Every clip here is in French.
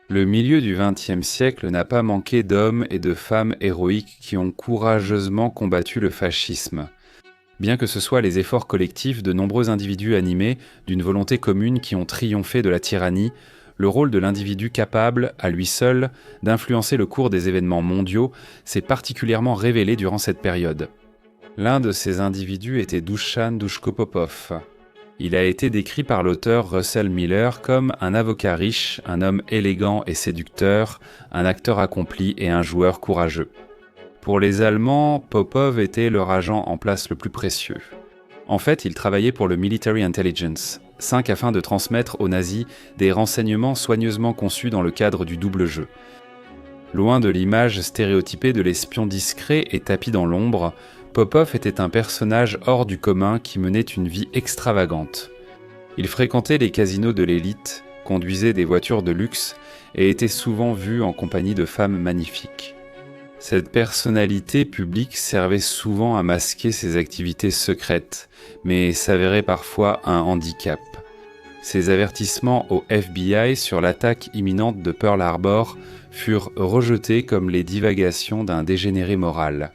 Le milieu du XXe siècle n'a pas manqué d'hommes et de femmes héroïques qui ont courageusement combattu le fascisme. Bien que ce soit les efforts collectifs de nombreux individus animés d'une volonté commune qui ont triomphé de la tyrannie, le rôle de l'individu capable, à lui seul, d'influencer le cours des événements mondiaux s'est particulièrement révélé durant cette période. L'un de ces individus était Dušan Duško-Popov. Il a été décrit par l'auteur Russell Miller comme un avocat riche, un homme élégant et séducteur, un acteur accompli et un joueur courageux. Pour les Allemands, Popov était leur agent en place le plus précieux. En fait, il travaillait pour le Military Intelligence, afin de transmettre aux nazis des renseignements soigneusement conçus dans le cadre du double jeu. Loin de l'image stéréotypée de l'espion discret et tapi dans l'ombre, Popov était un personnage hors du commun qui menait une vie extravagante. Il fréquentait les casinos de l'élite, conduisait des voitures de luxe et était souvent vu en compagnie de femmes magnifiques. Cette personnalité publique servait souvent à masquer ses activités secrètes, mais s'avérait parfois un handicap. Ses avertissements au FBI sur l'attaque imminente de Pearl Harbor furent rejetés comme les divagations d'un dégénéré moral.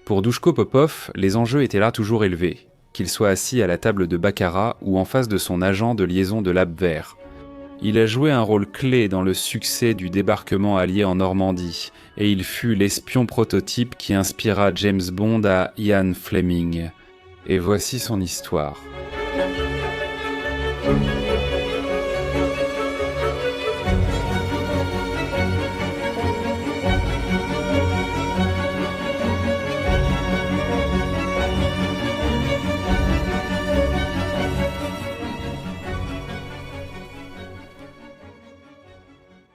Pour Duško-Popov, les enjeux étaient là toujours élevés, qu'il soit assis à la table de baccarat ou en face de son agent de liaison de l'Abwehr. Il a joué un rôle clé dans le succès du débarquement allié en Normandie, et il fut l'espion prototype qui inspira James Bond à Ian Fleming. Et voici son histoire.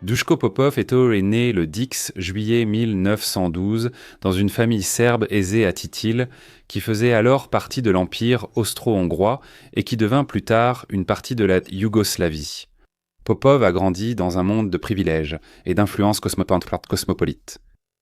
Duško-Popov est né le 10 juillet 1912 dans une famille serbe aisée à Titil qui faisait alors partie de l'empire austro-hongrois et qui devint plus tard une partie de la Yougoslavie. Popov a grandi dans un monde de privilèges et d'influences cosmopolites.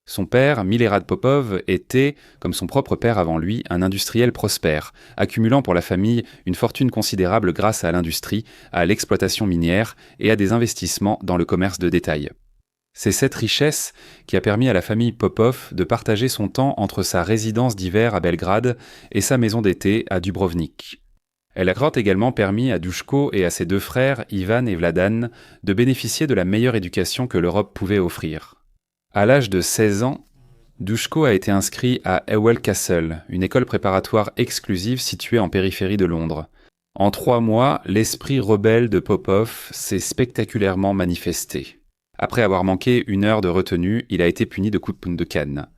Son père, Milorad Popov, était, comme son propre père avant lui, un industriel prospère, accumulant pour la famille une fortune considérable grâce à l'industrie, à l'exploitation minière et à des investissements dans le commerce de détail. C'est cette richesse qui a permis à la famille Popov de partager son temps entre sa résidence d'hiver à Belgrade et sa maison d'été à Dubrovnik. Elle a également permis à Duško et à ses deux frères, Ivan et Vladan, de bénéficier de la meilleure éducation que l'Europe pouvait offrir. À l'âge de 16 ans, Duško a été inscrit à Ewell Castle, une école préparatoire exclusive située en périphérie de Londres. En 3 mois, l'esprit rebelle de Popov s'est spectaculairement manifesté. Après avoir manqué 1 heure de retenue, il a été puni de coups de canne.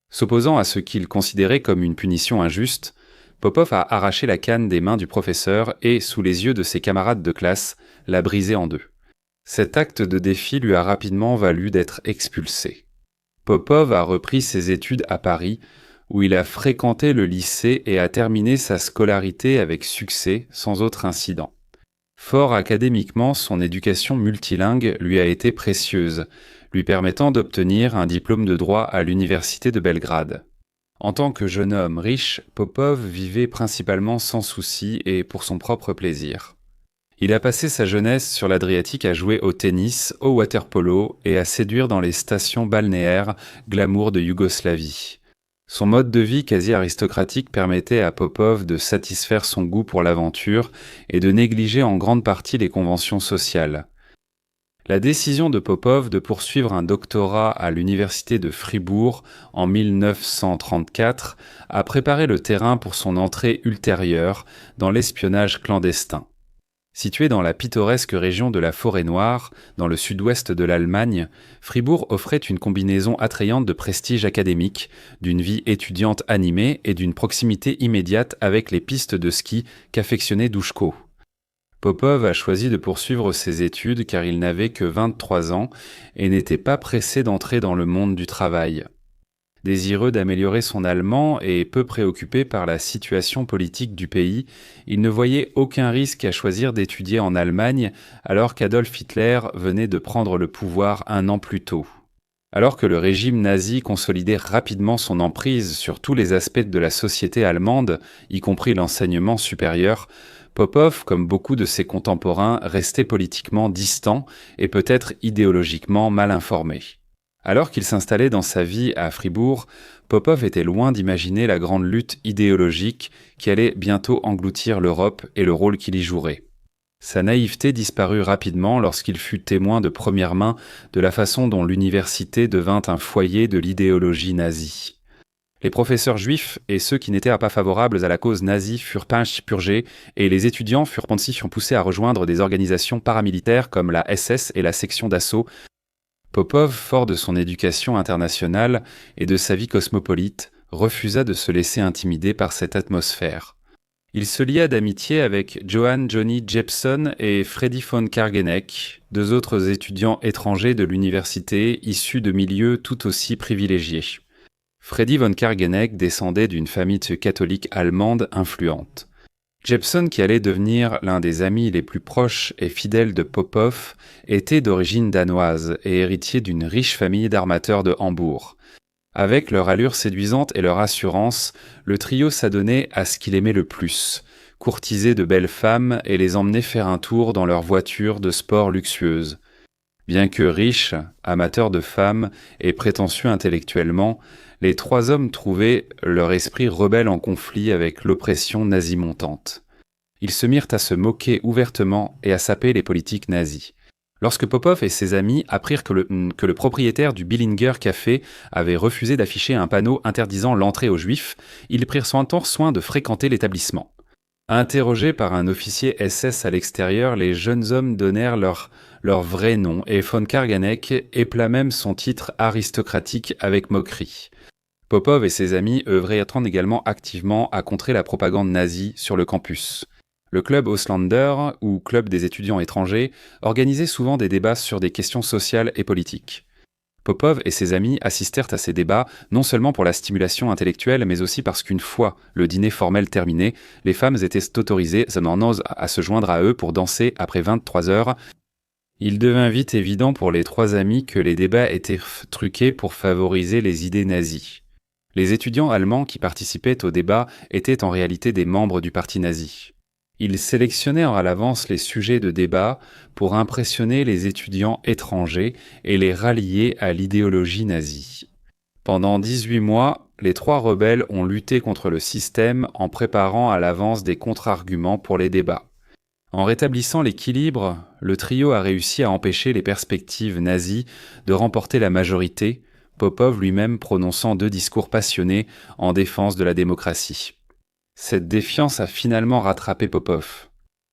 S'opposant à ce qu'il considérait comme une punition injuste, Popov a arraché la canne des mains du professeur et, sous les yeux de ses camarades de classe, l'a brisée en 2. Cet acte de défi lui a rapidement valu d'être expulsé. Popov a repris ses études à Paris, où il a fréquenté le lycée et a terminé sa scolarité avec succès, sans autre incident. Fort académiquement, son éducation multilingue lui a été précieuse, lui permettant d'obtenir un diplôme de droit à l'université de Belgrade. En tant que jeune homme riche, Popov vivait principalement sans souci et pour son propre plaisir. Il a passé sa jeunesse sur l'Adriatique à jouer au tennis, au water-polo et à séduire dans les stations balnéaires glamour de Yougoslavie. Son mode de vie quasi aristocratique permettait à Popov de satisfaire son goût pour l'aventure et de négliger en grande partie les conventions sociales. La décision de Popov de poursuivre un doctorat à l'université de Fribourg en 1934 a préparé le terrain pour son entrée ultérieure dans l'espionnage clandestin. Située dans la pittoresque région de la Forêt-Noire, dans le sud-ouest de l'Allemagne, Fribourg offrait une combinaison attrayante de prestige académique, d'une vie étudiante animée et d'une proximité immédiate avec les pistes de ski qu'affectionnait Duško. Popov a choisi de poursuivre ses études car il n'avait que 23 ans et n'était pas pressé d'entrer dans le monde du travail. Désireux d'améliorer son allemand et peu préoccupé par la situation politique du pays, il ne voyait aucun risque à choisir d'étudier en Allemagne alors qu'Adolf Hitler venait de prendre le pouvoir 1 an plus tôt. Alors que le régime nazi consolidait rapidement son emprise sur tous les aspects de la société allemande, y compris l'enseignement supérieur, Popov, comme beaucoup de ses contemporains, restait politiquement distant et peut-être idéologiquement mal informé. Alors qu'il s'installait dans sa vie à Fribourg, Popov était loin d'imaginer la grande lutte idéologique qui allait bientôt engloutir l'Europe et le rôle qu'il y jouerait. Sa naïveté disparut rapidement lorsqu'il fut témoin de première main de la façon dont l'université devint un foyer de l'idéologie nazie. Les professeurs juifs et ceux qui n'étaient pas favorables à la cause nazie furent purgés et les étudiants furent poussés à rejoindre des organisations paramilitaires comme la SS et la section d'assaut. Popov, fort de son éducation internationale et de sa vie cosmopolite, refusa de se laisser intimider par cette atmosphère. Il se lia d'amitié avec Johann-Johnny Jepson et Freddy von Kargeneck, deux autres étudiants étrangers de l'université issus de milieux tout aussi privilégiés. Freddy von Kargeneck descendait d'une famille catholique allemande influente. Jepson, qui allait devenir l'un des amis les plus proches et fidèles de Popov, était d'origine danoise et héritier d'une riche famille d'armateurs de Hambourg. Avec leur allure séduisante et leur assurance, le trio s'adonnait à ce qu'il aimait le plus, courtiser de belles femmes et les emmener faire un tour dans leur voiture de sport luxueuse. Bien que riches, amateurs de femmes et prétentieux intellectuellement, les trois hommes trouvaient leur esprit rebelle en conflit avec l'oppression nazie montante. Ils se mirent à se moquer ouvertement et à saper les politiques nazis. Lorsque Popov et ses amis apprirent que le propriétaire du Billinger Café avait refusé d'afficher un panneau interdisant l'entrée aux Juifs, ils prirent soin de fréquenter l'établissement. Interrogés par un officier SS à l'extérieur, les jeunes hommes donnèrent leur vrai nom et von Kargeneck épela même son titre aristocratique avec moquerie. Popov et ses amis œuvraient également activement à contrer la propagande nazie sur le campus. Le club Auslander, ou club des étudiants étrangers, organisait souvent des débats sur des questions sociales et politiques. Popov et ses amis assistèrent à ces débats non seulement pour la stimulation intellectuelle, mais aussi parce qu'une fois le dîner formel terminé, les femmes étaient autorisées à se joindre à eux pour danser après 23 heures. Il devint vite évident pour les trois amis que les débats étaient truqués pour favoriser les idées nazies. Les étudiants allemands qui participaient au débat étaient en réalité des membres du parti nazi. Ils sélectionnèrent à l'avance les sujets de débat pour impressionner les étudiants étrangers et les rallier à l'idéologie nazie. Pendant 18 mois, les trois rebelles ont lutté contre le système en préparant à l'avance des contre-arguments pour les débats. En rétablissant l'équilibre, le trio a réussi à empêcher les perspectives nazies de remporter la majorité, Popov lui-même prononçant 2 discours passionnés en défense de la démocratie. Cette défiance a finalement rattrapé Popov.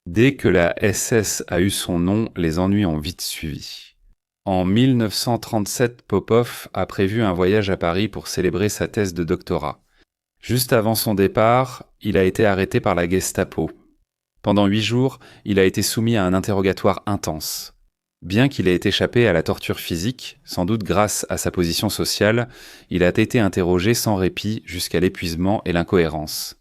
Dès que la SS a eu son nom, les ennuis ont vite suivi. En 1937, Popov a prévu un voyage à Paris pour célébrer sa thèse de doctorat. Juste avant son départ, il a été arrêté par la Gestapo. Pendant 8 jours, il a été soumis à un interrogatoire intense. Bien qu'il ait échappé à la torture physique, sans doute grâce à sa position sociale, il a été interrogé sans répit jusqu'à l'épuisement et l'incohérence.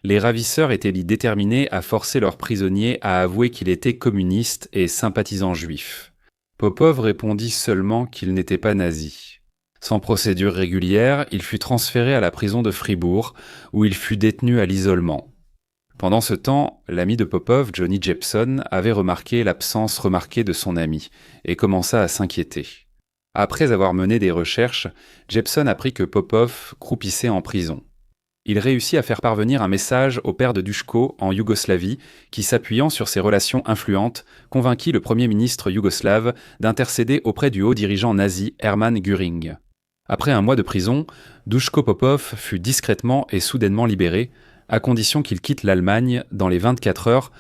Les ravisseurs étaient déterminés à forcer leur prisonnier à avouer qu'il était communiste et sympathisant juif. Popov répondit seulement qu'il n'était pas nazi. Sans procédure régulière, il fut transféré à la prison de Fribourg, où il fut détenu à l'isolement. Pendant ce temps, l'ami de Popov, Johnny Jepson, avait remarqué l'absence remarquée de son ami et commença à s'inquiéter. Après avoir mené des recherches, Jepson apprit que Popov croupissait en prison. Il réussit à faire parvenir un message au père de Duško en Yougoslavie qui, s'appuyant sur ses relations influentes, convainquit le premier ministre yougoslave d'intercéder auprès du haut dirigeant nazi Hermann Göring. Après un mois de prison, Duško Popov fut discrètement et soudainement libéré, à condition qu'il quitte l'Allemagne dans les 24 heures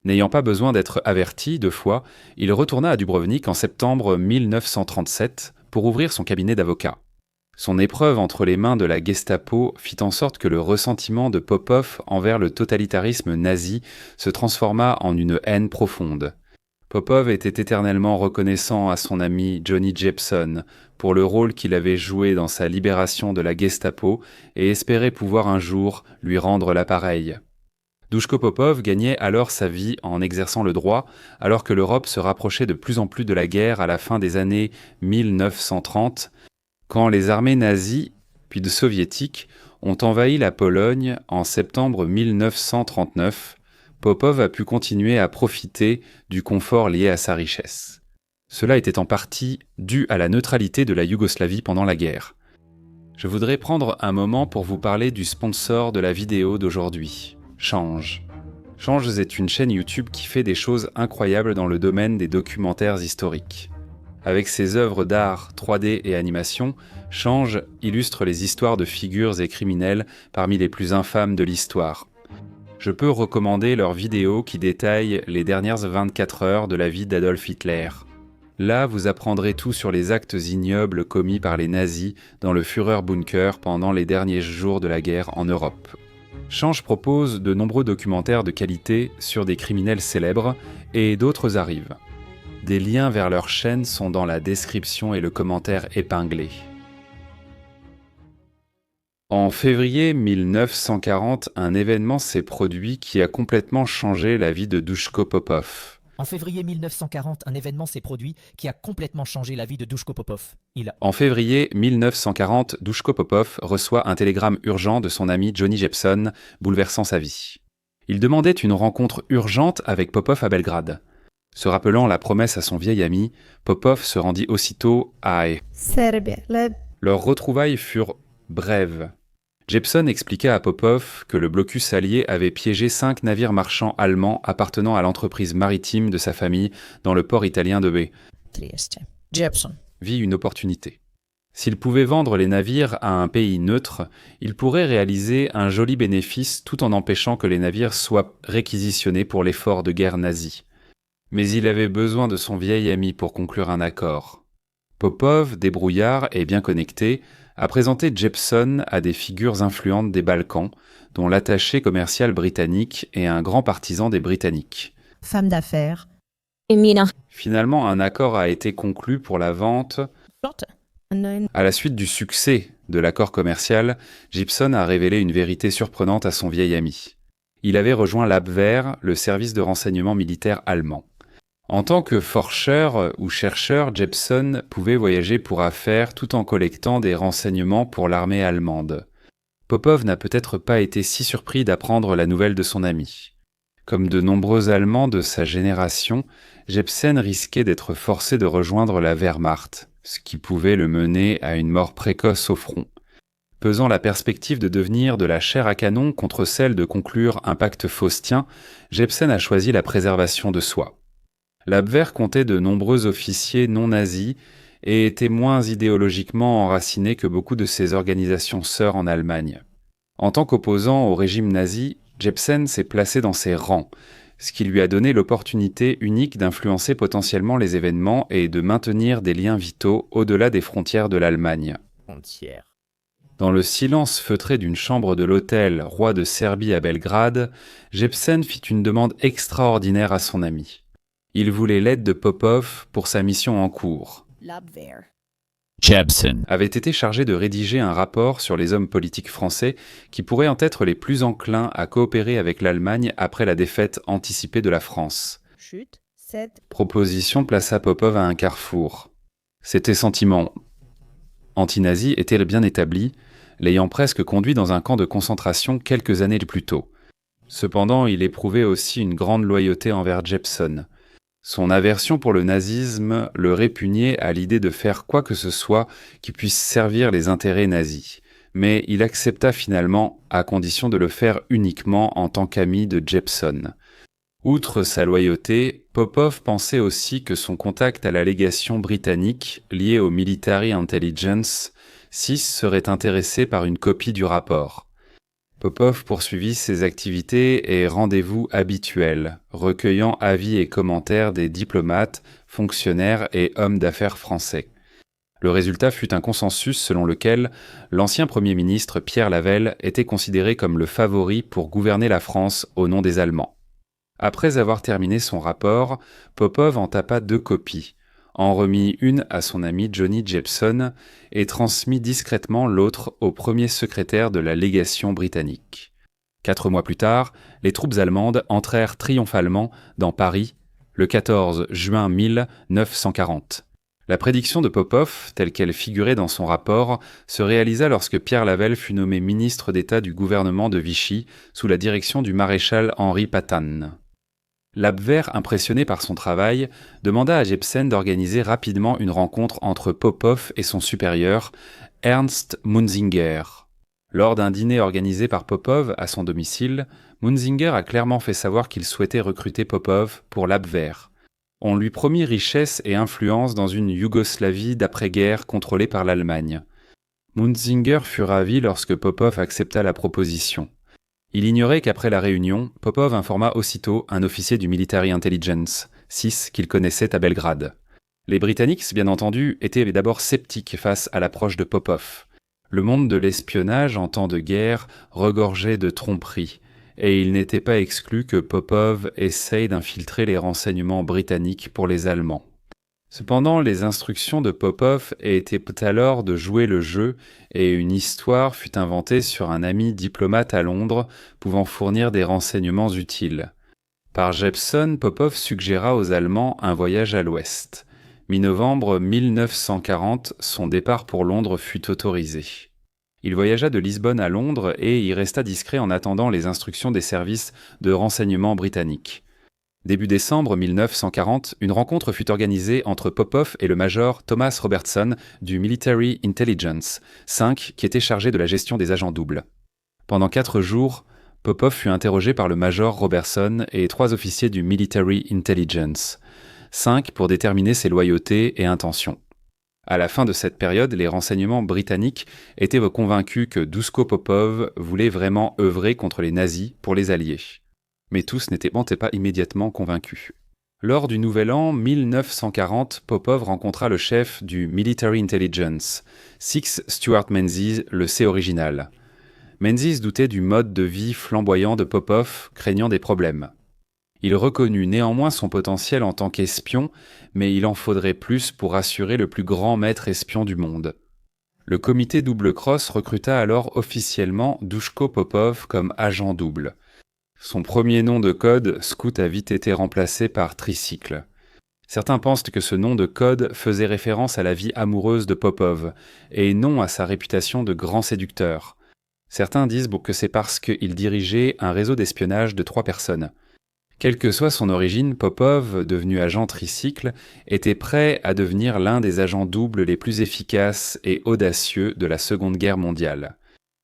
N'ayant pas besoin d'être averti 2 fois, il retourna à Dubrovnik en septembre 1937 pour ouvrir son cabinet d'avocat. Son épreuve entre les mains de la Gestapo fit en sorte que le ressentiment de Popov envers le totalitarisme nazi se transforma en une haine profonde. Popov était éternellement reconnaissant à son ami Johnny Jepson pour le rôle qu'il avait joué dans sa libération de la Gestapo et espérait pouvoir un jour lui rendre l'appareil. Duško Popov gagnait alors sa vie en exerçant le droit, alors que l'Europe se rapprochait de plus en plus de la guerre à la fin des années 1930, quand les armées nazies, puis soviétiques, ont envahi la Pologne en septembre 1939, Popov a pu continuer à profiter du confort lié à sa richesse. Cela était en partie dû à la neutralité de la Yougoslavie pendant la guerre. Je voudrais prendre un moment pour vous parler du sponsor de la vidéo d'aujourd'hui, Change. Change est une chaîne YouTube qui fait des choses incroyables dans le domaine des documentaires historiques. Avec ses œuvres d'art, 3D et animation, Change illustre les histoires de figures et criminels parmi les plus infâmes de l'histoire. Je peux recommander leurs vidéos qui détaillent les dernières 24 heures de la vie d'Adolf Hitler. Là, vous apprendrez tout sur les actes ignobles commis par les nazis dans le Führerbunker pendant les derniers jours de la guerre en Europe. Change propose de nombreux documentaires de qualité sur des criminels célèbres et d'autres arrivent. Des liens vers leur chaîne sont dans la description et le commentaire épinglé. En février 1940, un événement s'est produit qui a complètement changé la vie de Duško Popov. En février 1940, un événement s'est produit qui a complètement changé la vie de Duško Popov. En février 1940, Duško Popov reçoit un télégramme urgent de son ami Johnny Jepson, bouleversant sa vie. Il demandait une rencontre urgente avec Popov à Belgrade. Se rappelant la promesse à son vieil ami, Popov se rendit aussitôt à Serbie. Leurs retrouvailles furent brèves. Jepson expliqua à Popov que le blocus allié avait piégé 5 navires marchands allemands appartenant à l'entreprise maritime de sa famille dans le port italien de B. Jepson vit une opportunité. S'il pouvait vendre les navires à un pays neutre, il pourrait réaliser un joli bénéfice tout en empêchant que les navires soient réquisitionnés pour l'effort de guerre nazi. Mais il avait besoin de son vieil ami pour conclure un accord. Popov, débrouillard et bien connecté, a présenté Jepson à des figures influentes des Balkans, dont l'attaché commercial britannique et un grand partisan des Britanniques. Femme d'affaires. Finalement, un accord a été conclu pour la vente. À la suite du succès de l'accord commercial, Jepson a révélé une vérité surprenante à son vieil ami. Il avait rejoint l'Abwehr, le service de renseignement militaire allemand. En tant que forscher ou chercheur, Jepson pouvait voyager pour affaires tout en collectant des renseignements pour l'armée allemande. Popov n'a peut-être pas été si surpris d'apprendre la nouvelle de son ami. Comme de nombreux Allemands de sa génération, Jepsen risquait d'être forcé de rejoindre la Wehrmacht, ce qui pouvait le mener à une mort précoce au front. Pesant la perspective de devenir de la chair à canon contre celle de conclure un pacte faustien, Jepsen a choisi la préservation de soi. L'Abwehr comptait de nombreux officiers non nazis et était moins idéologiquement enraciné que beaucoup de ses organisations sœurs en Allemagne. En tant qu'opposant au régime nazi, Jepsen s'est placé dans ses rangs, ce qui lui a donné l'opportunité unique d'influencer potentiellement les événements et de maintenir des liens vitaux au-delà des frontières de l'Allemagne. Dans le silence feutré d'une chambre de l'hôtel Roi de Serbie à Belgrade, Jepsen fit une demande extraordinaire à son ami. Il voulait l'aide de Popov pour sa mission en cours. Jepsen avait été chargé de rédiger un rapport sur les hommes politiques français qui pourraient en être les plus enclins à coopérer avec l'Allemagne après la défaite anticipée de la France. Proposition plaça Popov à un carrefour. Ses sentiments anti-nazis étaient bien établis, l'ayant presque conduit dans un camp de concentration quelques années plus tôt. Cependant, il éprouvait aussi une grande loyauté envers Jepson. Son aversion pour le nazisme le répugnait à l'idée de faire quoi que ce soit qui puisse servir les intérêts nazis. Mais il accepta finalement, à condition de le faire uniquement en tant qu'ami de Jepson. Outre sa loyauté, Popov pensait aussi que son contact à la légation britannique, liée au Military Intelligence, SIS serait intéressé par une copie du rapport. Popov poursuivit ses activités et rendez-vous habituels, recueillant avis et commentaires des diplomates, fonctionnaires et hommes d'affaires français. Le résultat fut un consensus selon lequel l'ancien Premier ministre Pierre Lavelle était considéré comme le favori pour gouverner la France au nom des Allemands. Après avoir terminé son rapport, Popov en tapa 2 copies, en remit une à son ami Johnny Jepson et transmit discrètement l'autre au premier secrétaire de la légation britannique. 4 mois plus tard, les troupes allemandes entrèrent triomphalement dans Paris le 14 juin 1940. La prédiction de Popov, telle qu'elle figurait dans son rapport, se réalisa lorsque Pierre Lavelle fut nommé ministre d'État du gouvernement de Vichy sous la direction du maréchal Henri Patanne. L'Abwehr, impressionné par son travail, demanda à Jepsen d'organiser rapidement une rencontre entre Popov et son supérieur, Ernst Munzinger. Lors d'un dîner organisé par Popov à son domicile, Munzinger a clairement fait savoir qu'il souhaitait recruter Popov pour l'Abwehr. On lui promit richesse et influence dans une Yougoslavie d'après-guerre contrôlée par l'Allemagne. Munzinger fut ravi lorsque Popov accepta la proposition. Il ignorait qu'après la réunion, Popov informa aussitôt un officier du Military Intelligence, SIS, qu'il connaissait à Belgrade. Les Britanniques, bien entendu, étaient d'abord sceptiques face à l'approche de Popov. Le monde de l'espionnage en temps de guerre regorgeait de tromperies, et il n'était pas exclu que Popov essaye d'infiltrer les renseignements britanniques pour les Allemands. Cependant, les instructions de Popov étaient alors de jouer le jeu et une histoire fut inventée sur un ami diplomate à Londres pouvant fournir des renseignements utiles. Par Jepsen, Popov suggéra aux Allemands un voyage à l'Ouest. Mi-novembre 1940, son départ pour Londres fut autorisé. Il voyagea de Lisbonne à Londres et y resta discret en attendant les instructions des services de renseignement britanniques. Début décembre 1940, une rencontre fut organisée entre Popov et le major Thomas Robertson du Military Intelligence, 5 qui était chargé de la gestion des agents doubles. Pendant 4 jours, Popov fut interrogé par le major Robertson et 3 officiers du Military Intelligence, 5 pour déterminer ses loyautés et intentions. À la fin de cette période, les renseignements britanniques étaient convaincus que Duško Popov voulait vraiment œuvrer contre les nazis pour les Alliés. Mais tous n'étaient pas immédiatement convaincus. Lors du Nouvel An 1940, Popov rencontra le chef du Military Intelligence, Six Stuart Menzies, le C original. Menzies doutait du mode de vie flamboyant de Popov, craignant des problèmes. Il reconnut néanmoins son potentiel en tant qu'espion, mais il en faudrait plus pour assurer le plus grand maître espion du monde. Le comité Double Cross recruta alors officiellement Duško Popov comme agent double. Son premier nom de code, Scout, a vite été remplacé par Tricycle. Certains pensent que ce nom de code faisait référence à la vie amoureuse de Popov, et non à sa réputation de grand séducteur. Certains disent que c'est parce qu'il dirigeait un réseau d'espionnage de 3 personnes. Quelle que soit son origine, Popov, devenu agent tricycle, était prêt à devenir l'un des agents doubles les plus efficaces et audacieux de la Seconde Guerre mondiale.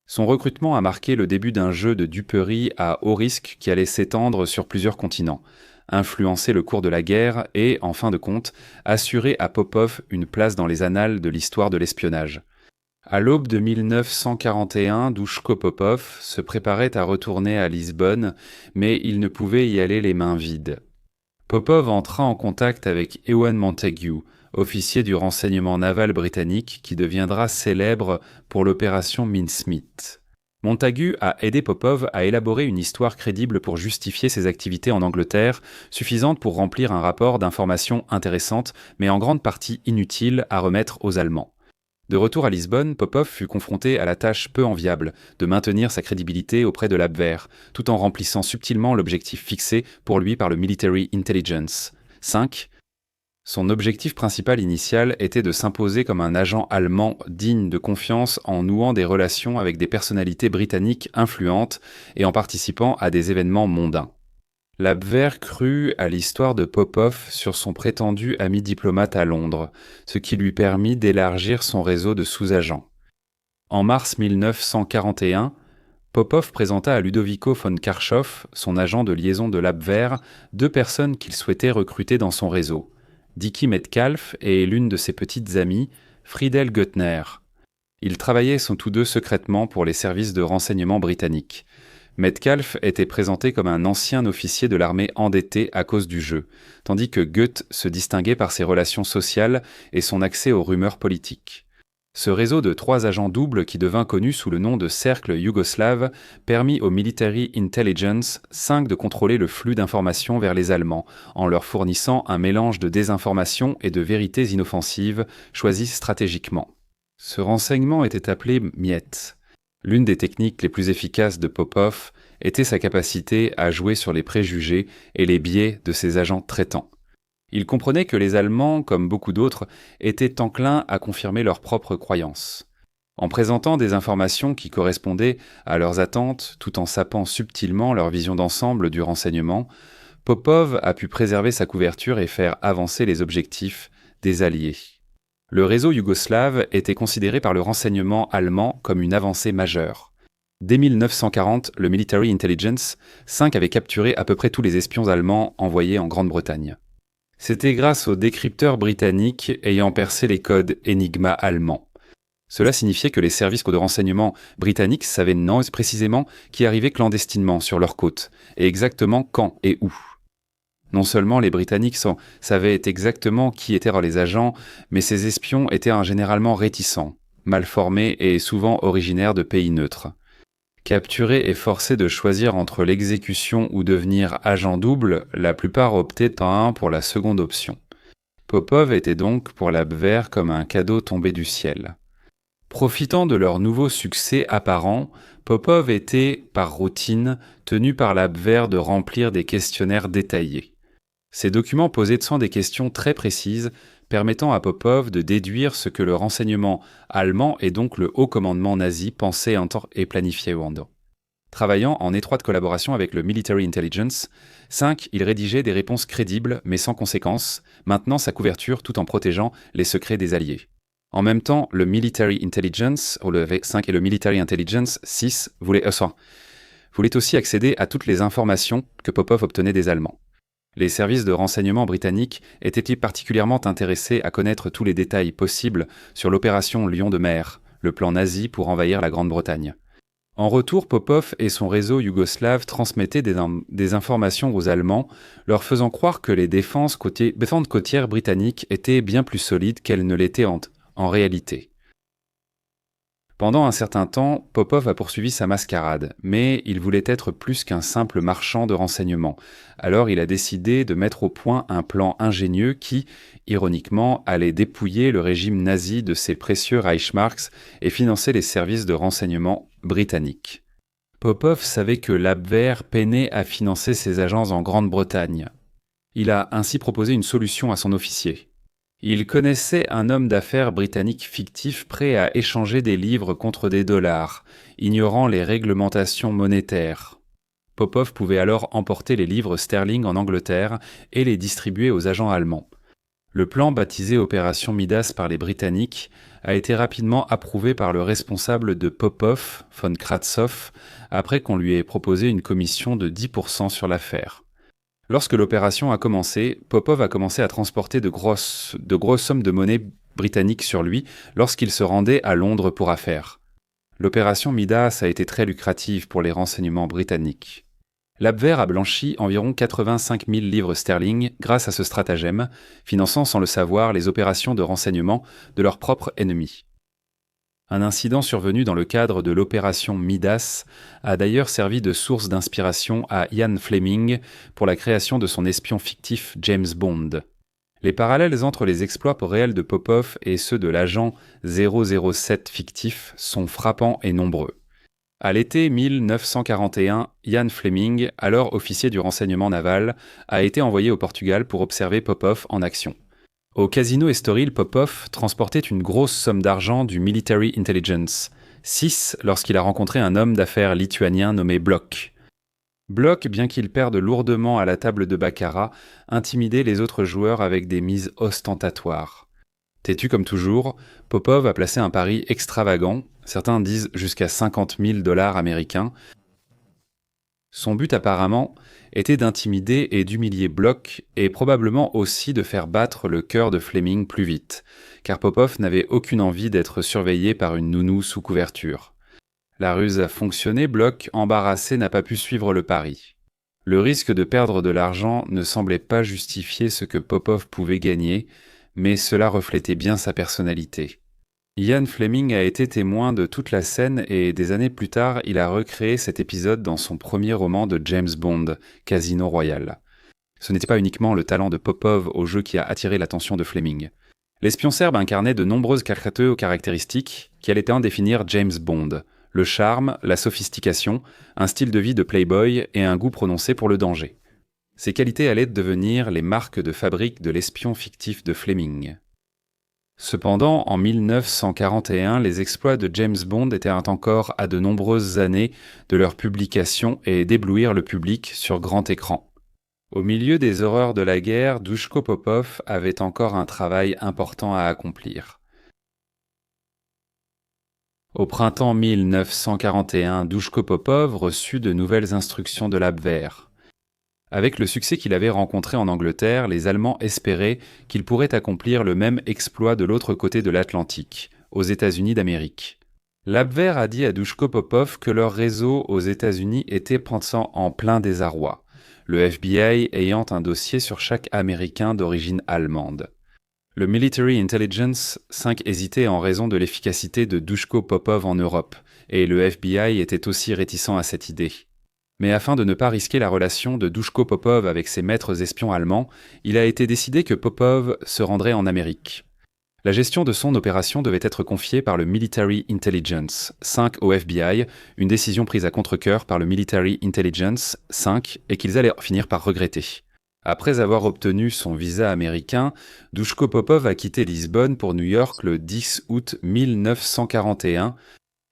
Son recrutement a marqué le début d'un jeu de duperie à haut risque qui allait s'étendre sur plusieurs continents, influencer le cours de la guerre et, en fin de compte, assurer à Popov une place dans les annales de l'histoire de l'espionnage. À l'aube de 1941, Duško Popov se préparait à retourner à Lisbonne, mais il ne pouvait y aller les mains vides. Popov entra en contact avec Ewan Montagu, officier du renseignement naval britannique qui deviendra célèbre pour l'opération Mincemeat. Montagu a aidé Popov à élaborer une histoire crédible pour justifier ses activités en Angleterre, suffisante pour remplir un rapport d'informations intéressantes, mais en grande partie inutile à remettre aux Allemands. De retour à Lisbonne, Popov fut confronté à la tâche peu enviable de maintenir sa crédibilité auprès de l'Abwehr, tout en remplissant subtilement l'objectif fixé pour lui par le Military Intelligence. 5. Son objectif principal initial était de s'imposer comme un agent allemand digne de confiance en nouant des relations avec des personnalités britanniques influentes et en participant à des événements mondains. L'Abwehr crut à l'histoire de Popov sur son prétendu ami diplomate à Londres, ce qui lui permit d'élargir son réseau de sous-agents. En mars 1941, Popov présenta à Ludovico von Karschoff, son agent de liaison de l'Abwehr, 2 personnes qu'il souhaitait recruter dans son réseau, Dicky Metcalf et l'une de ses petites amies, Friedel Goettner. Ils travaillaient tous 2 secrètement pour les services de renseignement britanniques. Metcalf était présenté comme un ancien officier de l'armée endetté à cause du jeu, tandis que Goethe se distinguait par ses relations sociales et son accès aux rumeurs politiques. Ce réseau de 3 agents doubles qui devint connu sous le nom de Cercle Yougoslave permit au Military Intelligence 5 de contrôler le flux d'informations vers les Allemands, en leur fournissant un mélange de désinformation et de vérités inoffensives choisies stratégiquement. Ce renseignement était appelé Miette. L'une des techniques les plus efficaces de Popov était sa capacité à jouer sur les préjugés et les biais de ses agents traitants. Il comprenait que les Allemands, comme beaucoup d'autres, étaient enclins à confirmer leurs propres croyances. En présentant des informations qui correspondaient à leurs attentes tout en sapant subtilement leur vision d'ensemble du renseignement, Popov a pu préserver sa couverture et faire avancer les objectifs des Alliés. Le réseau yougoslave était considéré par le renseignement allemand comme une avancée majeure. Dès 1940, le Military Intelligence 5 avait capturé à peu près tous les espions allemands envoyés en Grande-Bretagne. C'était grâce aux décrypteurs britanniques ayant percé les codes Enigma allemands. Cela signifiait que les services de renseignement britanniques savaient précisément qui arrivait clandestinement sur leurs côtes, et exactement quand et où. Non seulement les Britanniques savaient exactement qui étaient les agents, mais ces espions étaient généralement réticents, mal formés et souvent originaires de pays neutres. Capturés et forcés de choisir entre l'exécution ou devenir agent double, la plupart optaient pour la seconde option. Popov était donc pour l'Abwehr comme un cadeau tombé du ciel. Profitant de leur nouveau succès apparent, Popov était, par routine, tenu par l'Abwehr de remplir des questionnaires détaillés. Ces documents posaient des questions très précises, permettant à Popov de déduire ce que le renseignement allemand et donc le haut commandement nazi pensaient et planifiaient au Rwanda. Travaillant en étroite collaboration avec le Military Intelligence 5, il rédigeait des réponses crédibles mais sans conséquence, maintenant sa couverture tout en protégeant les secrets des Alliés. En même temps, le Military Intelligence, le 5 et le Military Intelligence 6 voulaient aussi accéder à toutes les informations que Popov obtenait des Allemands. Les services de renseignement britanniques étaient particulièrement intéressés à connaître tous les détails possibles sur l'opération Lion de Mer, le plan nazi pour envahir la Grande-Bretagne. En retour, Popov et son réseau yougoslave transmettaient des informations aux Allemands, leur faisant croire que les défenses côtières britanniques étaient bien plus solides qu'elles ne l'étaient en réalité. Pendant un certain temps, Popov a poursuivi sa mascarade, mais il voulait être plus qu'un simple marchand de renseignements. Alors il a décidé de mettre au point un plan ingénieux qui, ironiquement, allait dépouiller le régime nazi de ses précieux Reichsmarks et financer les services de renseignement britanniques. Popov savait que l'Abwehr peinait à financer ses agences en Grande-Bretagne. Il a ainsi proposé une solution à son officier. Il connaissait un homme d'affaires britannique fictif prêt à échanger des livres contre des dollars, ignorant les réglementations monétaires. Popov pouvait alors emporter les livres sterling en Angleterre et les distribuer aux agents allemands. Le plan baptisé Opération Midas par les Britanniques a été rapidement approuvé par le responsable de Popov, von Kratzow, après qu'on lui ait proposé une commission de 10% sur l'affaire. Lorsque l'opération a commencé, Popov a commencé à transporter de grosses sommes de monnaie britannique sur lui lorsqu'il se rendait à Londres pour affaires. L'opération Midas a été très lucrative pour les renseignements britanniques. L'Abwehr a blanchi environ 85 000 livres sterling grâce à ce stratagème, finançant sans le savoir les opérations de renseignement de leurs propres ennemis. Un incident survenu dans le cadre de l'opération Midas a d'ailleurs servi de source d'inspiration à Ian Fleming pour la création de son espion fictif James Bond. Les parallèles entre les exploits réels de Popov et ceux de l'agent 007 fictif sont frappants et nombreux. À l'été 1941, Ian Fleming, alors officier du renseignement naval, a été envoyé au Portugal pour observer Popov en action. Au casino Estoril, Popov transportait une grosse somme d'argent du Military Intelligence 6 lorsqu'il a rencontré un homme d'affaires lituanien nommé Bloch. Bloch, bien qu'il perde lourdement à la table de baccarat, intimidait les autres joueurs avec des mises ostentatoires. Têtu comme toujours, Popov a placé un pari extravagant, certains disent jusqu'à 50 000 $ américains. Son but apparemment était d'intimider et d'humilier Bloch et probablement aussi de faire battre le cœur de Fleming plus vite, car Popov n'avait aucune envie d'être surveillé par une nounou sous couverture. La ruse a fonctionné, Bloch, embarrassé, n'a pas pu suivre le pari. Le risque de perdre de l'argent ne semblait pas justifier ce que Popov pouvait gagner, mais cela reflétait bien sa personnalité. Ian Fleming a été témoin de toute la scène et des années plus tard, il a recréé cet épisode dans son premier roman de James Bond, Casino Royale. Ce n'était pas uniquement le talent de Popov au jeu qui a attiré l'attention de Fleming. L'espion serbe incarnait de nombreuses caractéristiques qui allaient en définir James Bond. Le charme, la sophistication, un style de vie de playboy et un goût prononcé pour le danger. Ces qualités allaient devenir les marques de fabrique de l'espion fictif de Fleming. Cependant, en 1941, les exploits de James Bond étaient encore à de nombreuses années de leur publication et d'éblouir le public sur grand écran. Au milieu des horreurs de la guerre, Duško Popov avait encore un travail important à accomplir. Au printemps 1941, Duško Popov reçut de nouvelles instructions de l'Abwehr. Avec le succès qu'il avait rencontré en Angleterre, les Allemands espéraient qu'il pourrait accomplir le même exploit de l'autre côté de l'Atlantique, aux États-Unis d'Amérique. L'Abwehr a dit à Duško Popov que leur réseau aux États-Unis était pensant en plein désarroi, le FBI ayant un dossier sur chaque Américain d'origine allemande. Le Military Intelligence 5 hésitait en raison de l'efficacité de Duško Popov en Europe, et le FBI était aussi réticent à cette idée. Mais afin de ne pas risquer la relation de Duško Popov avec ses maîtres espions allemands, il a été décidé que Popov se rendrait en Amérique. La gestion de son opération devait être confiée par le Military Intelligence 5 au FBI, une décision prise à contre-cœur par le Military Intelligence 5 et qu'ils allaient finir par regretter. Après avoir obtenu son visa américain, Duško Popov a quitté Lisbonne pour New York le 10 août 1941.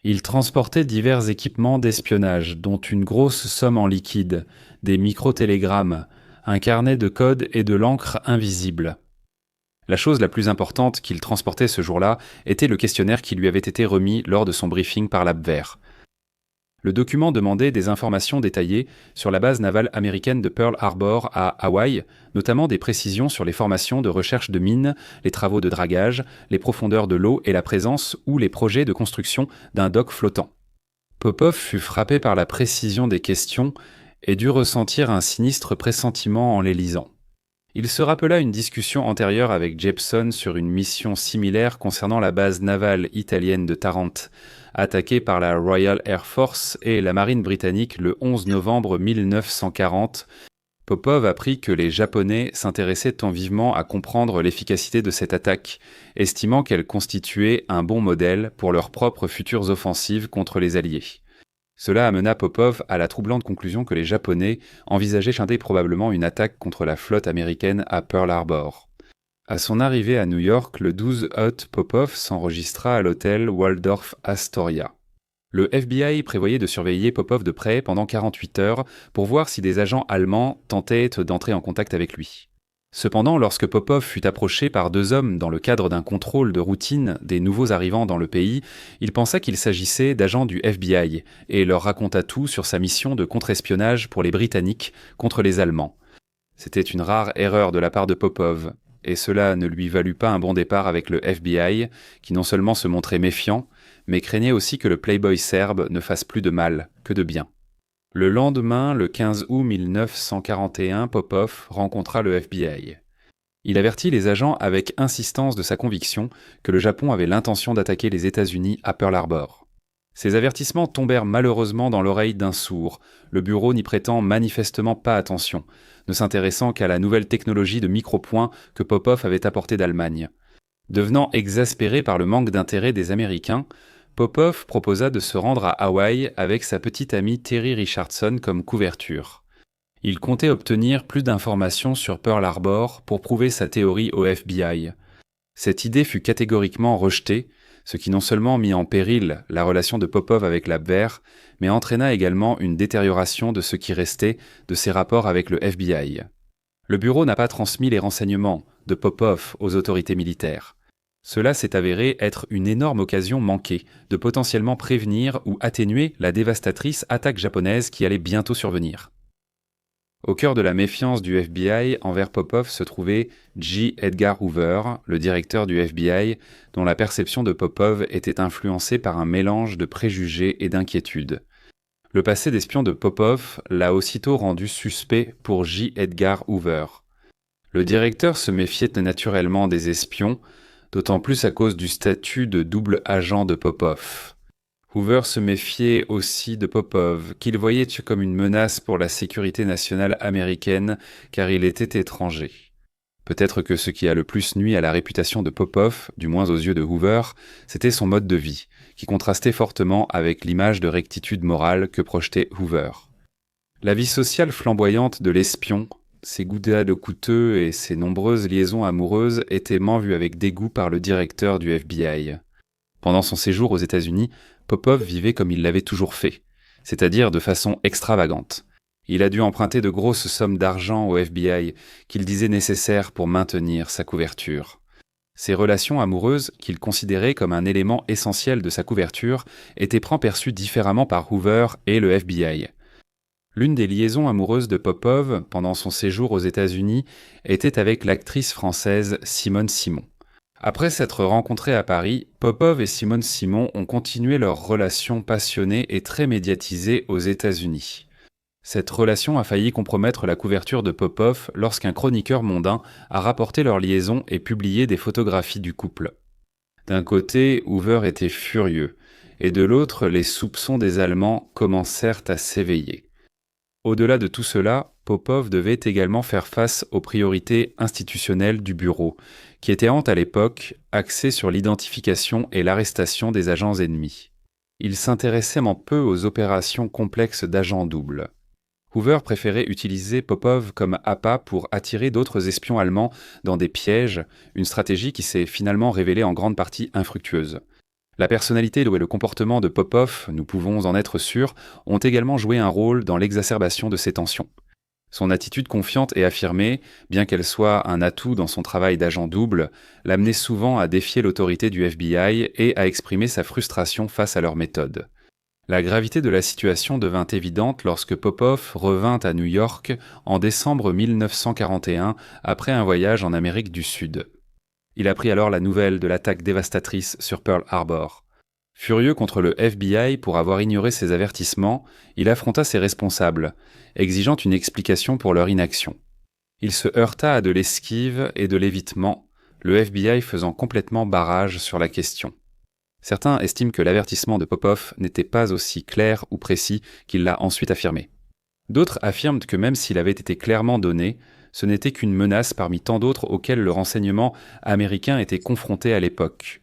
Il transportait divers équipements d'espionnage, dont une grosse somme en liquide, des microtélégrammes, un carnet de code et de l'encre invisible. La chose la plus importante qu'il transportait ce jour-là était le questionnaire qui lui avait été remis lors de son briefing par l'Abwehr. Le document demandait des informations détaillées sur la base navale américaine de Pearl Harbor à Hawaï, notamment des précisions sur les formations de recherche de mines, les travaux de dragage, les profondeurs de l'eau et la présence ou les projets de construction d'un dock flottant. Popov fut frappé par la précision des questions et dut ressentir un sinistre pressentiment en les lisant. Il se rappela une discussion antérieure avec Jeppson sur une mission similaire concernant la base navale italienne de Tarente, attaquée par la Royal Air Force et la marine britannique le 11 novembre 1940. Popov apprit que les Japonais s'intéressaient tant vivement à comprendre l'efficacité de cette attaque, estimant qu'elle constituait un bon modèle pour leurs propres futures offensives contre les Alliés. Cela amena Popov à la troublante conclusion que les Japonais envisageaient probablement une attaque contre la flotte américaine à Pearl Harbor. À son arrivée à New York, le 12 août, Popov s'enregistra à l'hôtel Waldorf Astoria. Le FBI prévoyait de surveiller Popov de près pendant 48 heures pour voir si des agents allemands tentaient d'entrer en contact avec lui. Cependant, lorsque Popov fut approché par deux hommes dans le cadre d'un contrôle de routine des nouveaux arrivants dans le pays, il pensa qu'il s'agissait d'agents du FBI et leur raconta tout sur sa mission de contre-espionnage pour les Britanniques contre les Allemands. C'était une rare erreur de la part de Popov, et cela ne lui valut pas un bon départ avec le FBI, qui non seulement se montrait méfiant, mais craignait aussi que le playboy serbe ne fasse plus de mal que de bien. Le lendemain, le 15 août 1941, Popov rencontra le FBI. Il avertit les agents avec insistance de sa conviction que le Japon avait l'intention d'attaquer les États-Unis à Pearl Harbor. Ces avertissements tombèrent malheureusement dans l'oreille d'un sourd, le bureau n'y prêtant manifestement pas attention, ne s'intéressant qu'à la nouvelle technologie de micropoint que Popov avait apportée d'Allemagne. Devenant exaspéré par le manque d'intérêt des Américains, Popov proposa de se rendre à Hawaï avec sa petite amie Terry Richardson comme couverture. Il comptait obtenir plus d'informations sur Pearl Harbor pour prouver sa théorie au FBI. Cette idée fut catégoriquement rejetée, ce qui non seulement mit en péril la relation de Popov avec l'Abwehr, mais entraîna également une détérioration de ce qui restait de ses rapports avec le FBI. Le bureau n'a pas transmis les renseignements de Popov aux autorités militaires. Cela s'est avéré être une énorme occasion manquée de potentiellement prévenir ou atténuer la dévastatrice attaque japonaise qui allait bientôt survenir. Au cœur de la méfiance du FBI envers Popov se trouvait J. Edgar Hoover, le directeur du FBI, dont la perception de Popov était influencée par un mélange de préjugés et d'inquiétudes. Le passé d'espion de Popov l'a aussitôt rendu suspect pour J. Edgar Hoover. Le directeur se méfiait naturellement des espions, d'autant plus à cause du statut de double agent de Popov. Hoover se méfiait aussi de Popov, qu'il voyait comme une menace pour la sécurité nationale américaine, car il était étranger. Peut-être que ce qui a le plus nui à la réputation de Popov, du moins aux yeux de Hoover, c'était son mode de vie, qui contrastait fortement avec l'image de rectitude morale que projetait Hoover. La vie sociale flamboyante de l'espion ses goûts coûteux et ses nombreuses liaisons amoureuses étaient vus avec dégoût par le directeur du FBI. Pendant son séjour aux États-Unis, Popov vivait comme il l'avait toujours fait, c'est-à-dire de façon extravagante. Il a dû emprunter de grosses sommes d'argent au FBI qu'il disait nécessaires pour maintenir sa couverture. Ces relations amoureuses, qu'il considérait comme un élément essentiel de sa couverture, étaient perçues différemment par Hoover et le FBI. L'une des liaisons amoureuses de Popov pendant son séjour aux États-Unis était avec l'actrice française Simone Simon. Après s'être rencontrés à Paris, Popov et Simone Simon ont continué leur relation passionnée et très médiatisée aux États-Unis. Cette relation a failli compromettre la couverture de Popov lorsqu'un chroniqueur mondain a rapporté leur liaison et publié des photographies du couple. D'un côté, Hoover était furieux, et de l'autre, les soupçons des Allemands commencèrent à s'éveiller. Au-delà de tout cela, Popov devait également faire face aux priorités institutionnelles du bureau, qui étaient à l'époque axées sur l'identification et l'arrestation des agents ennemis. Il s'intéressait peu aux opérations complexes d'agents doubles. Hoover préférait utiliser Popov comme appât pour attirer d'autres espions allemands dans des pièges, une stratégie qui s'est finalement révélée en grande partie infructueuse. La personnalité et le comportement de Popov, nous pouvons en être sûrs, ont également joué un rôle dans l'exacerbation de ces tensions. Son attitude confiante et affirmée, bien qu'elle soit un atout dans son travail d'agent double, l'amenait souvent à défier l'autorité du FBI et à exprimer sa frustration face à leurs méthodes. La gravité de la situation devint évidente lorsque Popov revint à New York en décembre 1941 après un voyage en Amérique du Sud. Il apprit alors la nouvelle de l'attaque dévastatrice sur Pearl Harbor. Furieux contre le FBI pour avoir ignoré ses avertissements, il affronta ses responsables, exigeant une explication pour leur inaction. Il se heurta à de l'esquive et de l'évitement, le FBI faisant complètement barrage sur la question. Certains estiment que l'avertissement de Popov n'était pas aussi clair ou précis qu'il l'a ensuite affirmé. D'autres affirment que même s'il avait été clairement donné, ce n'était qu'une menace parmi tant d'autres auxquelles le renseignement américain était confronté à l'époque.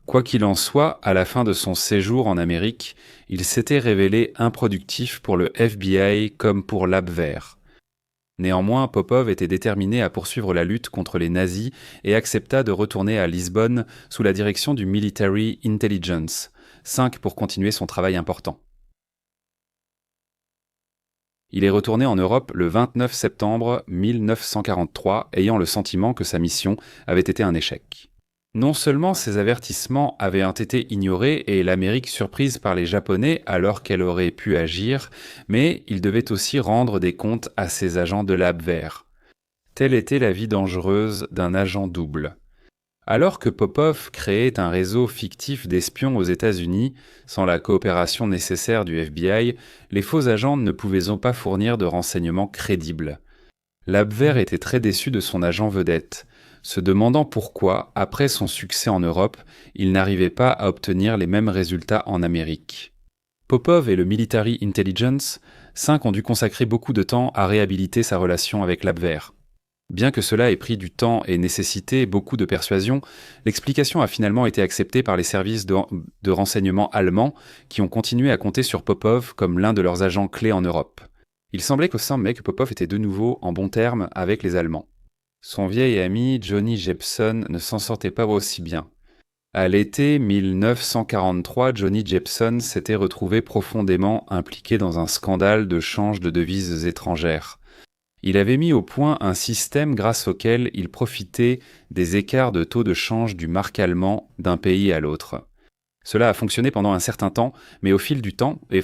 Quoi qu'il en soit, à la fin de son séjour en Amérique, il s'était révélé improductif pour le FBI comme pour l'Abwehr. Néanmoins, Popov était déterminé à poursuivre la lutte contre les nazis et accepta de retourner à Lisbonne sous la direction du Military Intelligence, 5 pour continuer son travail important. Il est retourné en Europe le 29 septembre 1943, ayant le sentiment que sa mission avait été un échec. Non seulement ces avertissements avaient été ignorés et l'Amérique surprise par les Japonais alors qu'elle aurait pu agir, mais il devait aussi rendre des comptes à ses agents de l'Abwehr. Telle était la vie dangereuse d'un agent double. Alors que Popov créait un réseau fictif d'espions aux États-Unis, sans la coopération nécessaire du FBI, les faux agents ne pouvaient pas fournir de renseignements crédibles. L'Abwehr était très déçu de son agent vedette, se demandant pourquoi, après son succès en Europe, il n'arrivait pas à obtenir les mêmes résultats en Amérique. Popov et le Military Intelligence, 5 ont dû consacrer beaucoup de temps à réhabiliter sa relation avec l'Abwehr. Bien que cela ait pris du temps et nécessité beaucoup de persuasion, l'explication a finalement été acceptée par les services de renseignement allemands qui ont continué à compter sur Popov comme l'un de leurs agents clés en Europe. Il semblait que Popov était de nouveau en bons termes avec les Allemands. Son vieil ami Johnny Jepson ne s'en sortait pas aussi bien. À l'été 1943, Johnny Jepson s'était retrouvé profondément impliqué dans un scandale de change de devises étrangères. Il avait mis au point un système grâce auquel il profitait des écarts de taux de change du mark allemand d'un pays à l'autre. Cela a fonctionné pendant un certain temps, mais au fil du temps, des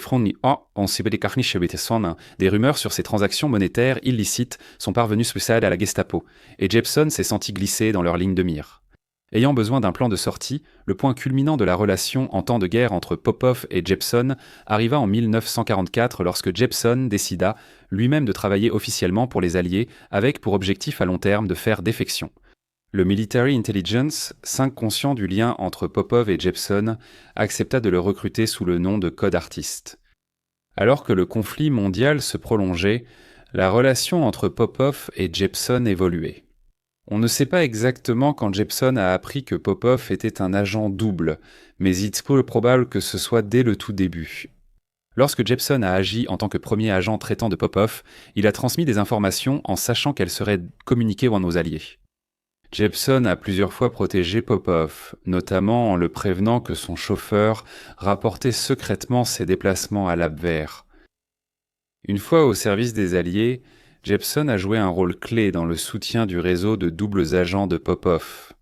rumeurs sur ces transactions monétaires illicites sont parvenues à la Gestapo, et Jepson s'est senti glisser dans leur ligne de mire. Ayant besoin d'un plan de sortie, le point culminant de la relation en temps de guerre entre Popov et Jepson arriva en 1944 lorsque Jepson décida lui-même de travailler officiellement pour les Alliés avec pour objectif à long terme de faire défection. Le Military Intelligence, 5 conscient du lien entre Popov et Jepson, accepta de le recruter sous le nom de Code Artist. Alors que le conflit mondial se prolongeait, la relation entre Popov et Jepson évoluait. On ne sait pas exactement quand Jepson a appris que Popov était un agent double, mais il est peu probable que ce soit dès le tout début. Lorsque Jepson a agi en tant que premier agent traitant de Popov, il a transmis des informations en sachant qu'elles seraient communiquées à nos alliés. Jepson a plusieurs fois protégé Popov, notamment en le prévenant que son chauffeur rapportait secrètement ses déplacements à l'Abwehr. Une fois au service des Alliés, Jepson a joué un rôle clé dans le soutien du réseau de doubles agents de Popov.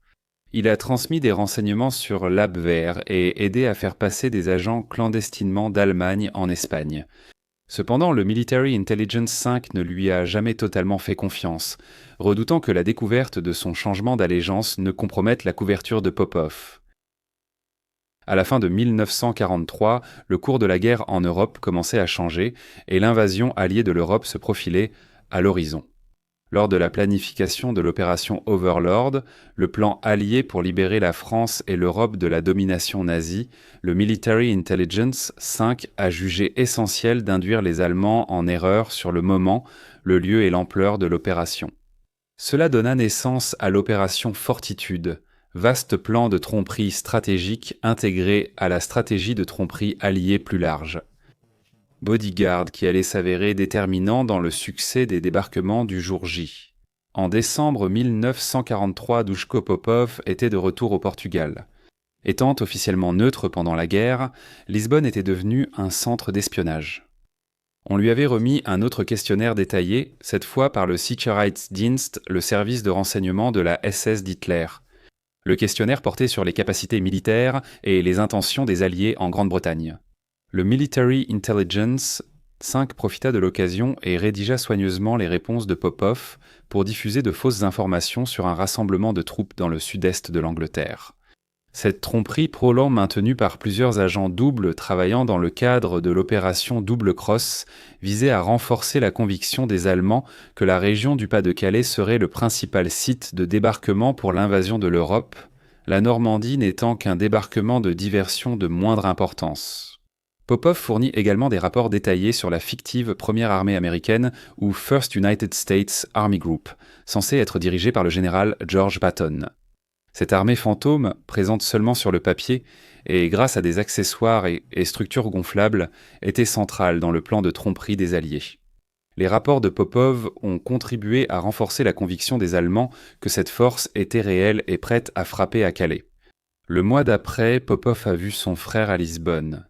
Il a transmis des renseignements sur l'Abwehr et aidé à faire passer des agents clandestinement d'Allemagne en Espagne. Cependant, le Military Intelligence 5 ne lui a jamais totalement fait confiance, redoutant que la découverte de son changement d'allégeance ne compromette la couverture de Popov. À la fin de 1943, le cours de la guerre en Europe commençait à changer et l'invasion alliée de l'Europe se profilait à l'horizon. Lors de la planification de l'opération Overlord, le plan allié pour libérer la France et l'Europe de la domination nazie, le Military Intelligence 5 a jugé essentiel d'induire les Allemands en erreur sur le moment, le lieu et l'ampleur de l'opération. Cela donna naissance à l'opération Fortitude, vaste plan de tromperie stratégique intégré à la stratégie de tromperie alliée plus large. Bodyguard qui allait s'avérer déterminant dans le succès des débarquements du jour J. En décembre 1943, Duško Popov était de retour au Portugal. Étant officiellement neutre pendant la guerre, Lisbonne était devenue un centre d'espionnage. On lui avait remis un autre questionnaire détaillé, cette fois par le Sicherheitsdienst, le service de renseignement de la SS d'Hitler. Le questionnaire portait sur les capacités militaires et les intentions des Alliés en Grande-Bretagne. Le Military Intelligence 5 profita de l'occasion et rédigea soigneusement les réponses de Popov pour diffuser de fausses informations sur un rassemblement de troupes dans le sud-est de l'Angleterre. Cette tromperie prolong maintenue par plusieurs agents doubles travaillant dans le cadre de l'opération Double Cross visait à renforcer la conviction des Allemands que la région du Pas-de-Calais serait le principal site de débarquement pour l'invasion de l'Europe, la Normandie n'étant qu'un débarquement de diversion de moindre importance. Popov fournit également des rapports détaillés sur la fictive Première Armée américaine ou First United States Army Group, censée être dirigée par le général George Patton. Cette armée fantôme, présente seulement sur le papier, et grâce à des accessoires et structures gonflables, était centrale dans le plan de tromperie des Alliés. Les rapports de Popov ont contribué à renforcer la conviction des Allemands que cette force était réelle et prête à frapper à Calais. Le mois d'après, Popov a vu son frère à Lisbonne.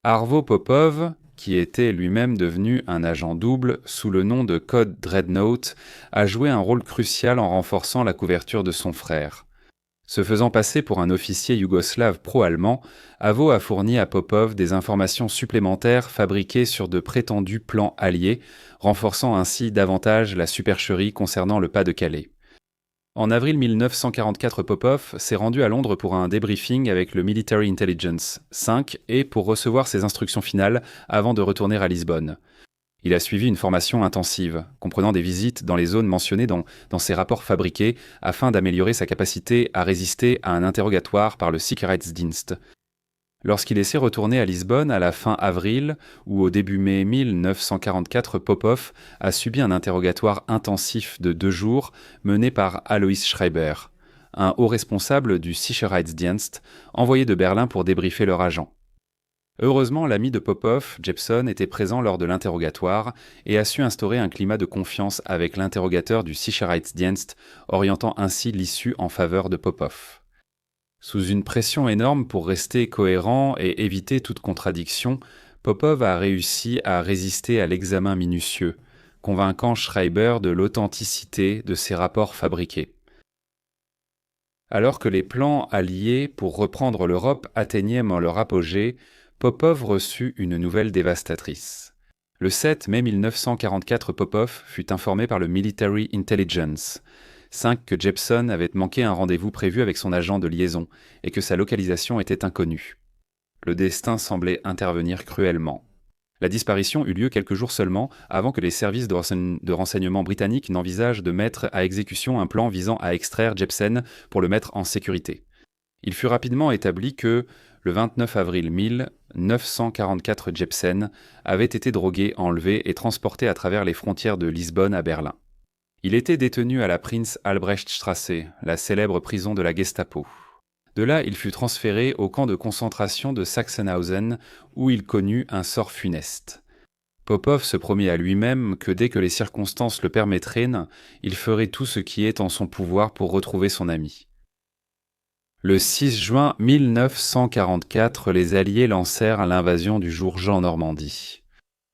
Arvo Popov, qui était lui-même devenu un agent double sous le nom de Code Dreadnought, a joué un rôle crucial en renforçant la couverture de son frère. Se faisant passer pour un officier yougoslave pro-allemand, Arvo a fourni à Popov des informations supplémentaires fabriquées sur de prétendus plans alliés, renforçant ainsi davantage la supercherie concernant le Pas-de-Calais. En avril 1944, Popov s'est rendu à Londres pour un débriefing avec le Military Intelligence 5 et pour recevoir ses instructions finales avant de retourner à Lisbonne. Il a suivi une formation intensive, comprenant des visites dans les zones mentionnées dans ses rapports fabriqués afin d'améliorer sa capacité à résister à un interrogatoire par le Sicherheitsdienst. Lorsqu'il s'est retourné à Lisbonne à la fin avril ou au début mai 1944, Popov a subi un interrogatoire intensif de 2 jours mené par Alois Schreiber, un haut responsable du Sicherheitsdienst envoyé de Berlin pour débriefer leur agent. Heureusement, l'ami de Popov, Jepson, était présent lors de l'interrogatoire et a su instaurer un climat de confiance avec l'interrogateur du Sicherheitsdienst, orientant ainsi l'issue en faveur de Popov. Sous une pression énorme pour rester cohérent et éviter toute contradiction, Popov a réussi à résister à l'examen minutieux, convainquant Schreiber de l'authenticité de ses rapports fabriqués. Alors que les plans alliés pour reprendre l'Europe atteignaient leur apogée, Popov reçut une nouvelle dévastatrice. Le 7 mai 1944, Popov fut informé par le Military Intelligence 5 que Jepson avait manqué un rendez-vous prévu avec son agent de liaison et que sa localisation était inconnue. Le destin semblait intervenir cruellement. La disparition eut lieu quelques jours seulement avant que les services de renseignement britanniques n'envisagent de mettre à exécution un plan visant à extraire Jepsen pour le mettre en sécurité. Il fut rapidement établi que, le 29 avril 1944, Jepsen avait été drogué, enlevé et transporté à travers les frontières de Lisbonne à Berlin. Il était détenu à la Prinz Albrechtstraße, la célèbre prison de la Gestapo. De là, il fut transféré au camp de concentration de Sachsenhausen, où il connut un sort funeste. Popov se promit à lui-même que dès que les circonstances le permettraient, il ferait tout ce qui est en son pouvoir pour retrouver son ami. Le 6 juin 1944, les Alliés lancèrent l'invasion du jour J en Normandie.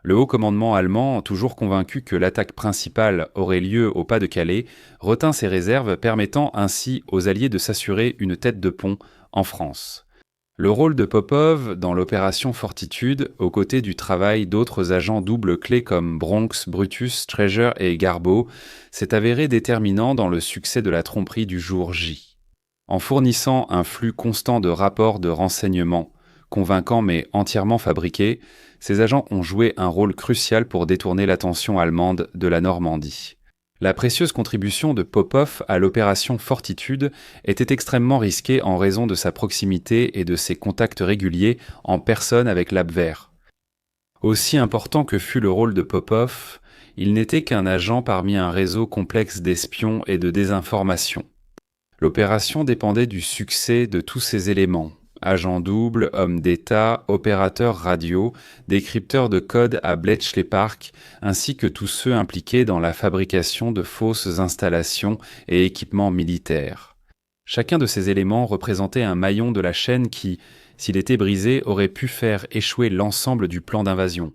Le haut commandement allemand, toujours convaincu que l'attaque principale aurait lieu au pas de Calais, retint ses réserves, permettant ainsi aux Alliés de s'assurer une tête de pont en France. Le rôle de Popov dans l'opération Fortitude, aux côtés du travail d'autres agents double clés comme Bronx, Brutus, Treasure et Garbeau, s'est avéré déterminant dans le succès de la tromperie du jour J. En fournissant un flux constant de rapports de renseignements, convaincants mais entièrement fabriqués, ces agents ont joué un rôle crucial pour détourner l'attention allemande de la Normandie. La précieuse contribution de Popov à l'opération Fortitude était extrêmement risquée en raison de sa proximité et de ses contacts réguliers en personne avec l'Abwehr. Aussi important que fut le rôle de Popov, il n'était qu'un agent parmi un réseau complexe d'espions et de désinformation. L'opération dépendait du succès de tous ces éléments. Agents doubles, hommes d'État, opérateurs radio, décrypteurs de code à Bletchley Park, ainsi que tous ceux impliqués dans la fabrication de fausses installations et équipements militaires. Chacun de ces éléments représentait un maillon de la chaîne qui, s'il était brisé, aurait pu faire échouer l'ensemble du plan d'invasion.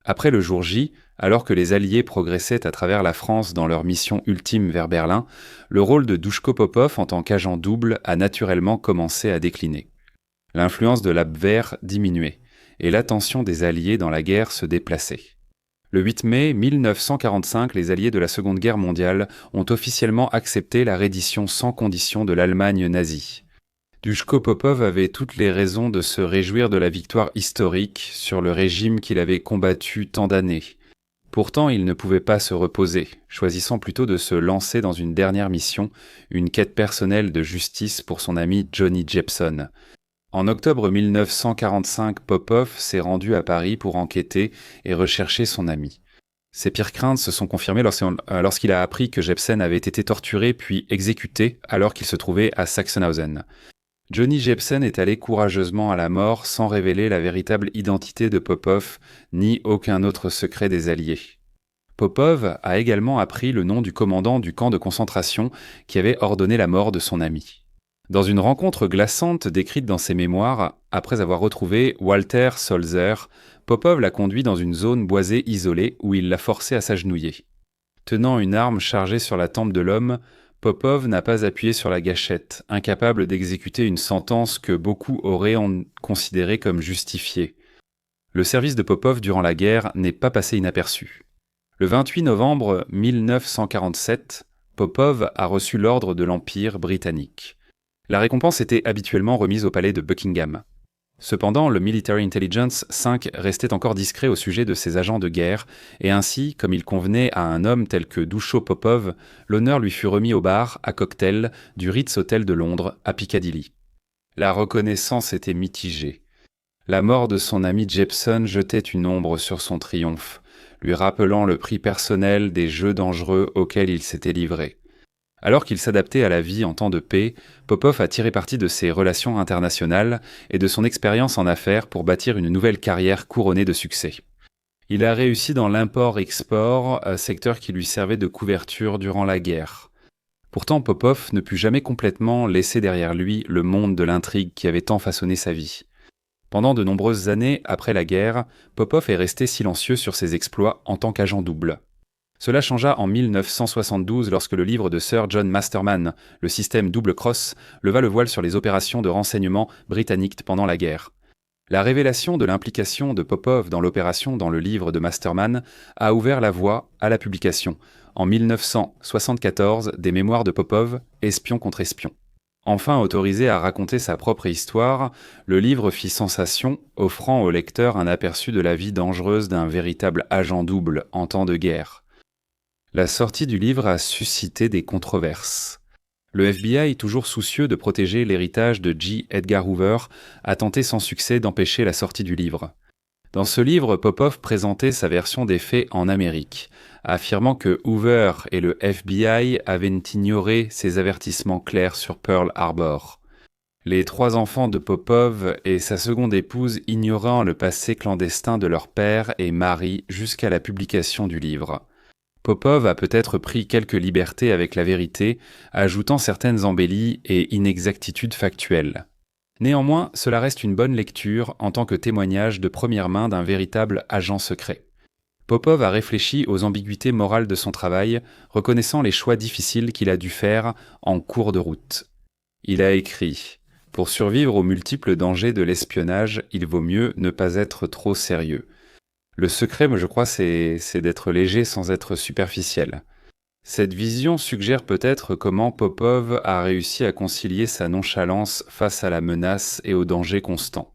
Après le jour J, alors que les Alliés progressaient à travers la France dans leur mission ultime vers Berlin, le rôle de Duško Popov en tant qu'agent double a naturellement commencé à décliner. L'influence de l'Abwehr diminuait, et l'attention des Alliés dans la guerre se déplaçait. Le 8 mai 1945, les Alliés de la Seconde Guerre mondiale ont officiellement accepté la reddition sans condition de l'Allemagne nazie. Duško Popov avait toutes les raisons de se réjouir de la victoire historique sur le régime qu'il avait combattu tant d'années. Pourtant, il ne pouvait pas se reposer, choisissant plutôt de se lancer dans une dernière mission, une quête personnelle de justice pour son ami Johnny Jepson. En octobre 1945, Popov s'est rendu à Paris pour enquêter et rechercher son ami. Ses pires craintes se sont confirmées lorsqu'il a appris que Jepsen avait été torturé puis exécuté alors qu'il se trouvait à Sachsenhausen. Johnny Jepsen est allé courageusement à la mort sans révéler la véritable identité de Popov ni aucun autre secret des Alliés. Popov a également appris le nom du commandant du camp de concentration qui avait ordonné la mort de son ami. Dans une rencontre glaçante décrite dans ses mémoires, après avoir retrouvé Walter Solzer, Popov l'a conduit dans une zone boisée isolée où il l'a forcé à s'agenouiller. Tenant une arme chargée sur la tempe de l'homme, Popov n'a pas appuyé sur la gâchette, incapable d'exécuter une sentence que beaucoup auraient considérée comme justifiée. Le service de Popov durant la guerre n'est pas passé inaperçu. Le 28 novembre 1947, Popov a reçu l'ordre de l'Empire britannique. La récompense était habituellement remise au palais de Buckingham. Cependant, le Military Intelligence 5 restait encore discret au sujet de ses agents de guerre, et ainsi, comme il convenait à un homme tel que Dušo Popov, l'honneur lui fut remis au bar, à cocktail, du Ritz Hotel de Londres, à Piccadilly. La reconnaissance était mitigée. La mort de son ami Jepson jetait une ombre sur son triomphe, lui rappelant le prix personnel des jeux dangereux auxquels il s'était livré. Alors qu'il s'adaptait à la vie en temps de paix, Popov a tiré parti de ses relations internationales et de son expérience en affaires pour bâtir une nouvelle carrière couronnée de succès. Il a réussi dans l'import-export, secteur qui lui servait de couverture durant la guerre. Pourtant, Popov ne put jamais complètement laisser derrière lui le monde de l'intrigue qui avait tant façonné sa vie. Pendant de nombreuses années après la guerre, Popov est resté silencieux sur ses exploits en tant qu'agent double. Cela changea en 1972 lorsque le livre de Sir John Masterman, le système double cross, leva le voile sur les opérations de renseignement britanniques pendant la guerre. La révélation de l'implication de Popov dans l'opération dans le livre de Masterman a ouvert la voie à la publication, en 1974, des mémoires de Popov, Espion contre espion. Enfin autorisé à raconter sa propre histoire, le livre fit sensation, offrant au lecteur un aperçu de la vie dangereuse d'un véritable agent double en temps de guerre. La sortie du livre a suscité des controverses. Le FBI, toujours soucieux de protéger l'héritage de J. Edgar Hoover, a tenté sans succès d'empêcher la sortie du livre. Dans ce livre, Popov présentait sa version des faits en Amérique, affirmant que Hoover et le FBI avaient ignoré ses avertissements clairs sur Pearl Harbor. Les 3 enfants de Popov et sa seconde épouse ignorant le passé clandestin de leur père et mari jusqu'à la publication du livre. Popov a peut-être pris quelques libertés avec la vérité, ajoutant certaines embellies et inexactitudes factuelles. Néanmoins, cela reste une bonne lecture en tant que témoignage de première main d'un véritable agent secret. Popov a réfléchi aux ambiguïtés morales de son travail, reconnaissant les choix difficiles qu'il a dû faire en cours de route. Il a écrit « Pour survivre aux multiples dangers de l'espionnage, il vaut mieux ne pas être trop sérieux. » Le secret, je crois, c'est d'être léger sans être superficiel. Cette vision suggère peut-être comment Popov a réussi à concilier sa nonchalance face à la menace et au danger constant.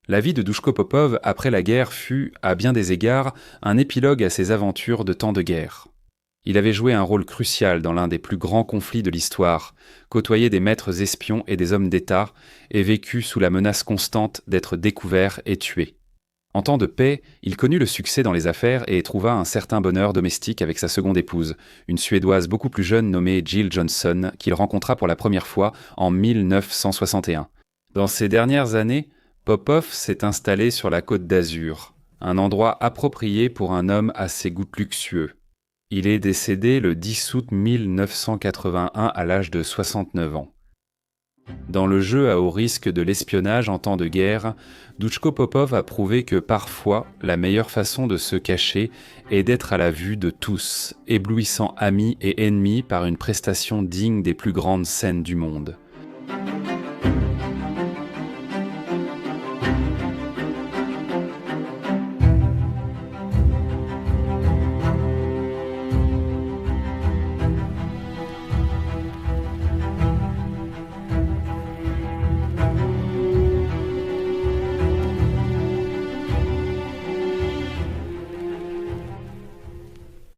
La vie de Duško Popov après la guerre fut, à bien des égards, un épilogue à ses aventures de temps de guerre. Il avait joué un rôle crucial dans l'un des plus grands conflits de l'histoire, côtoyé des maîtres espions et des hommes d'État, et vécu sous la menace constante d'être découvert et tué. En temps de paix, il connut le succès dans les affaires et trouva un certain bonheur domestique avec sa seconde épouse, une Suédoise beaucoup plus jeune nommée Jill Johnson, qu'il rencontra pour la première fois en 1961. Dans ces dernières années, Popov s'est installé sur la Côte d'Azur, un endroit approprié pour un homme à ses goûts luxueux. Il est décédé le 10 août 1981 à l'âge de 69 ans. Dans le jeu à haut risque de l'espionnage en temps de guerre, Duško Popov a prouvé que parfois, la meilleure façon de se cacher est d'être à la vue de tous, éblouissant amis et ennemis par une prestation digne des plus grandes scènes du monde.